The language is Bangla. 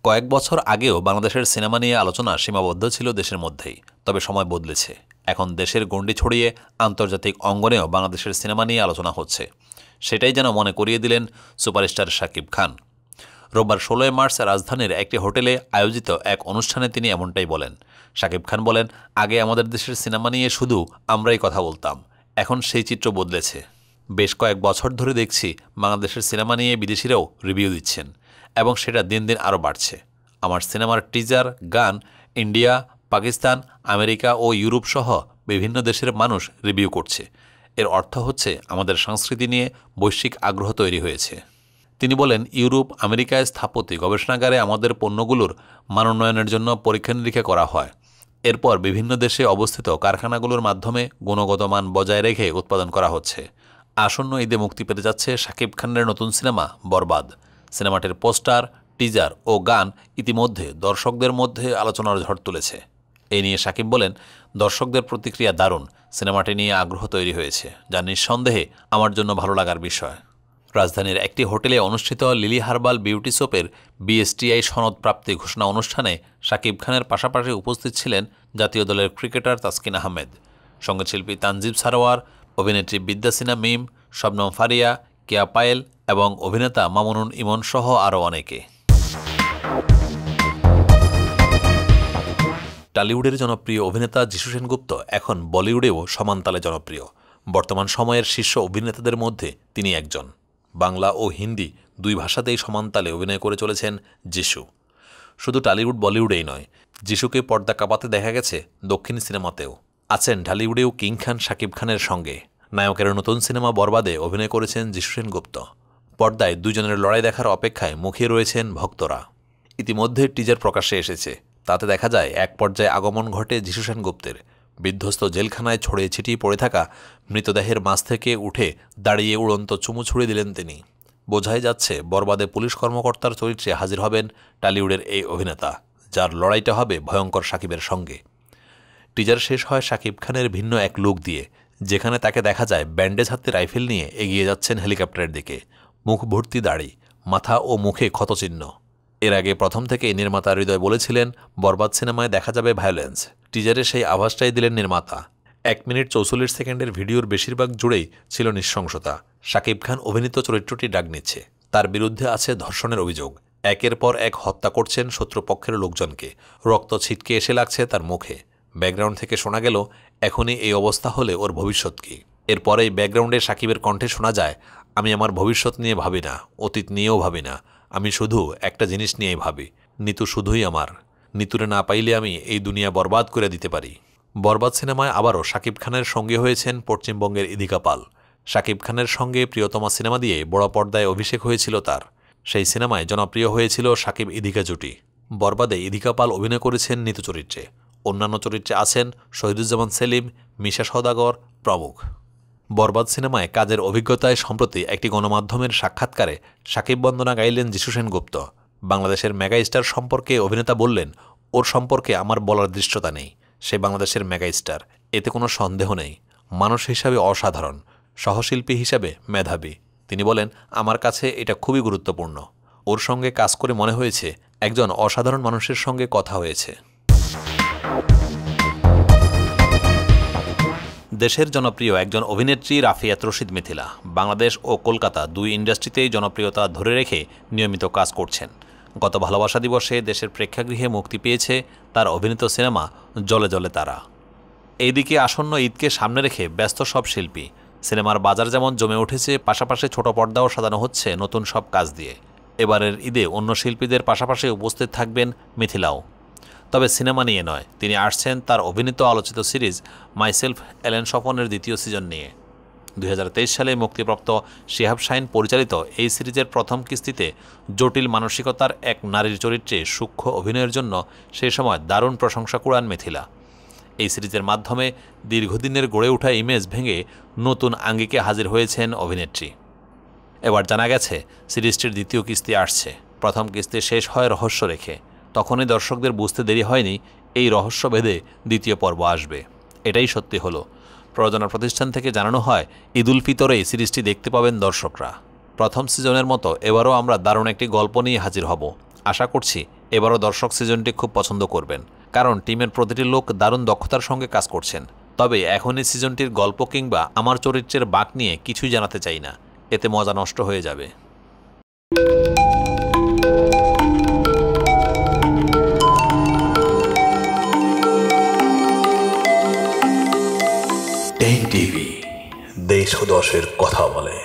কয়েক বছর আগেও বাংলাদেশের সিনেমা নিয়ে আলোচনা সীমাবদ্ধ ছিল দেশের মধ্যেই, তবে সময় বদলেছে। এখন দেশের গণ্ডি ছড়িয়ে আন্তর্জাতিক অঙ্গনেও বাংলাদেশের সিনেমা নিয়ে আলোচনা হচ্ছে। সেটাই যেন মনে করিয়ে দিলেন সুপারস্টার শাকিব খান। রোববার 16 মার্চ রাজধানীর একটি হোটেলে আয়োজিত এক অনুষ্ঠানে তিনি এমনটাই বলেন। শাকিব খান বলেন, আগে আমাদের দেশের সিনেমা নিয়ে শুধু আমরাই কথা বলতাম, এখন সেই চিত্র বদলেছে। বেশ কয়েক বছর ধরে দেখছি বাংলাদেশের সিনেমা নিয়ে বিদেশিরাও রিভিউ দিচ্ছেন, এবং সেটা দিন দিন আরও বাড়ছে। আমার সিনেমার টিজার, গান ইন্ডিয়া, পাকিস্তান, আমেরিকা ও ইউরোপ সহ বিভিন্ন দেশের মানুষ রিভিউ করছে। এর অর্থ হচ্ছে আমাদের সংস্কৃতি নিয়ে বৈশ্বিক আগ্রহ তৈরি হয়েছে। তিনি বলেন, ইউরোপ, আমেরিকায় স্থাপত্যি গবেষণাগারে আমাদের পণ্যগুলোর মানোন্নয়নের জন্য পরীক্ষা নিরীক্ষা করা হয়। এরপর বিভিন্ন দেশে অবস্থিত কারখানাগুলোর মাধ্যমে গুণগত মান বজায় রেখে উৎপাদন করা হচ্ছে। আসন্ন ঈদে মুক্তি পেতে যাচ্ছে শাকিব খানের নতুন সিনেমা বরবাদ। সিনেমাটির পোস্টার, টিজার ও গান ইতিমধ্যে দর্শকদের মধ্যে আলোচনার ঝড় তুলেছে। এই নিয়ে শাকিব বলেন, দর্শকদের প্রতিক্রিয়া দারুণ। সিনেমাটি নিয়ে আগ্রহ তৈরি হয়েছে, যা নিঃসন্দেহে আমার জন্য ভালো লাগার বিষয়। রাজধানীর একটি হোটেলে অনুষ্ঠিত লিলি হার্বাল বিউটি সোপের বিএসটিআই সনদ প্রাপ্তি ঘোষণা অনুষ্ঠানে শাকিব খানের পাশাপাশি উপস্থিত ছিলেন জাতীয় দলের ক্রিকেটার তাসকিন আহমেদ, সঙ্গীতশিল্পী তানজিব সারোয়ার, অভিনেত্রী বিদ্যা সিনহা মিম, শবনম ফারিয়া, কেয়া পায়েল এবং অভিনেতা মামুনুল ইমন সহ আরও অনেকে। টলিউডের জনপ্রিয় অভিনেতা যিশু সেনগুপ্ত এখন বলিউডেও সমানতালে জনপ্রিয়। বর্তমান সময়ের শীর্ষ অভিনেতাদের মধ্যে তিনি একজন। বাংলা ও হিন্দি দুই ভাষাতেই সমানতালে অভিনয় করে চলেছেন যিশু। শুধু টলিউড বলিউডেই নয়, যিশুকে পর্দা কাঁপাতে দেখা গেছে দক্ষিণ সিনেমাতেও। আছেন ঢালিউডেও কিং খান শাকিব খানের সঙ্গে। নায়কের নতুন সিনেমা বরবাদে অভিনয় করেছেন যিশু সেনগুপ্ত। পর্দায় দুজনের লড়াই দেখার অপেক্ষায় মুখিয়ে রয়েছেন ভক্তরা। ইতিমধ্যে টিজার প্রকাশ্যে এসেছে। তাতে দেখা যায় এক পর্যায়ে আগমন ঘটে যিশু সেনগুপ্তের। বিধ্বস্ত জেলখানায় ছড়িয়ে ছিটিয়ে পড়ে থাকা মৃতদেহের মাঝ থেকে উঠে দাঁড়িয়ে উড়ন্ত চুমু ছুড়ে দিলেন তিনি। বোঝাই যাচ্ছে বরবাদে পুলিশ কর্মকর্তার চরিত্রে হাজির হবেন টলিউডের এই অভিনেতা, যার লড়াইটা হবে ভয়ঙ্কর শাকিবের সঙ্গে। টিজার শেষ হয় শাকিব খানের ভিন্ন এক লুক দিয়ে, যেখানে তাকে দেখা যায় ব্যান্ডেজ হাতে রাইফেল নিয়ে এগিয়ে যাচ্ছেন হেলিকপ্টারের দিকে। মুখ ভর্তি দাড়ি, মাথা ও মুখে ক্ষতচিহ্ন। এর আগে প্রথম থেকে নির্মাতা হৃদয় বলেছিলেন, বরবাদ সিনেমায় দেখা যাবে ভায়োলেন্স। টিজারে সেই আভাসটাই দিলেন নির্মাতা। 1 মিনিট 44 সেকেন্ডের ভিডিওর বেশিরভাগ জুড়েই ছিল নৃশংসতা। শাকিব খান অভিনীত চরিত্রটি ডাক নিচ্ছে। তার বিরুদ্ধে আছে ধর্ষণের অভিযোগ। একের পর এক হত্যা করছেন শত্রুপক্ষের লোকজনকে। রক্ত ছিটকে এসে লাগছে তার মুখে। ব্যাকগ্রাউন্ড থেকে শোনা গেল, এখনই এই অবস্থা হলে ওর ভবিষ্যৎ কী। এরপরেই ব্যাকগ্রাউন্ডে শাকিবের কণ্ঠে শোনা যায়, আমি আমার ভবিষ্যৎ নিয়ে ভাবি না, অতীত নিয়েও ভাবি না, আমি শুধু একটা জিনিস নিয়েই ভাবি, নিতু শুধুই আমার। নিতুরে না পাইলে আমি এই দুনিয়া বরবাদ করে দিতে পারি। বরবাদ সিনেমায় আবারও শাকিব খানের সঙ্গে হয়েছেন পশ্চিমবঙ্গের ইদিকা পাল। শাকিব খানের সঙ্গে প্রিয়তমা সিনেমা দিয়ে বড় পর্দায় অভিষেক হয়েছিল তার। সেই সিনেমায় জনপ্রিয় হয়েছিল শাকিব ইদিকা জুটি। বরবাদে ইদিকা পাল অভিনয় করেছেন নিতু চরিত্রে। অন্যান্য চরিত্রে আছেন শহীদুজ্জামান সেলিম, মিশা সওদাগর প্রমুখ। বরবাদ সিনেমায় কাজের অভিজ্ঞতায় সম্প্রতি একটি গণমাধ্যমের সাক্ষাৎকারে শাকিব বন্দনা গাইলেন যিশু সেনগুপ্ত। বাংলাদেশের মেগা স্টার সম্পর্কে অভিনেতা বললেন, ওর সম্পর্কে আমার বলার দৃশ্যতা নেই। সে বাংলাদেশের মেগা স্টার, এতে কোনো সন্দেহ নেই। মানুষ হিসাবে অসাধারণ, সহশিল্পী হিসাবে মেধাবী। তিনি বলেন, আমার কাছে এটা খুবই গুরুত্বপূর্ণ। ওর সঙ্গে কাজ করে মনে হয়েছে একজন অসাধারণ মানুষের সঙ্গে কথা হয়েছে। দেশের জনপ্রিয় একজন অভিনেত্রী রাফিয়াত রশিদ মিথিলা বাংলাদেশ ও কলকাতা দুই ইন্ডাস্ট্রিতেই জনপ্রিয়তা ধরে রেখে নিয়মিত কাজ করছেন। গত ভালোবাসা দিবসে দেশের প্রেক্ষাগৃহে মুক্তি পেয়েছে তার অভিনীত সিনেমা জলে জলে তারা। এইদিকে আসন্ন ঈদকে সামনে রেখে ব্যস্ত সব শিল্পী। সিনেমার বাজার যেমন জমে উঠেছে, পাশাপাশি ছোট পর্দাও সাজানো হচ্ছে নতুন সব কাজ দিয়ে। এবারের ঈদে অন্য শিল্পীদের পাশাপাশি উপস্থিত থাকবেন মিথিলাও। তবে সিনেমা নিয়ে নয়, তিনি আসছেন তার অভিনীত আলোচিত সিরিজ মাইসেলফ এলেন স্বপনের দ্বিতীয় সিজন নিয়ে। 2023 সালে মুক্তিপ্রাপ্ত শিহাব শাহীন পরিচালিত এই সিরিজের প্রথম কিস্তিতে জটিল মানসিকতার এক নারীর চরিত্রে সূক্ষ্ম অভিনয়ের জন্য সেই সময় দারুণ প্রশংসা কুড়ান মিথিলা। এই সিরিজের মাধ্যমে দীর্ঘদিনের গড়ে ওঠা ইমেজ ভেঙে নতুন আঙ্গিকে হাজির হয়েছেন অভিনেত্রী। এবার জানা গেছে সিরিজটির দ্বিতীয় কিস্তি আসছে। প্রথম কিস্তি শেষ হয় রহস্য রেখে। তখনই দর্শকদের বুঝতে দেরি হয়নি এই রহস্য ভেদে দ্বিতীয় পর্ব আসবে। এটাই সত্যি হলো। প্রযোজনা প্রতিষ্ঠান থেকে জানানো হয়, ঈদ উল ফিতরেই সিরিজটি দেখতে পাবেন দর্শকরা। প্রথম সিজনের মতো এবারও আমরা দারুণ একটি গল্প নিয়ে হাজির হব। আশা করছি এবারও দর্শক সিজনটি খুব পছন্দ করবেন, কারণ টিমের প্রতিটি লোক দারুণ দক্ষতার সঙ্গে কাজ করছেন। তবে এখন এই সিজনটির গল্প কিংবা আমার চরিত্রের বাঁক নিয়ে কিছুই জানাতে চাই না, এতে মজা নষ্ট হয়ে যাবে। টিভি দেশ ও দশের কথা বলে।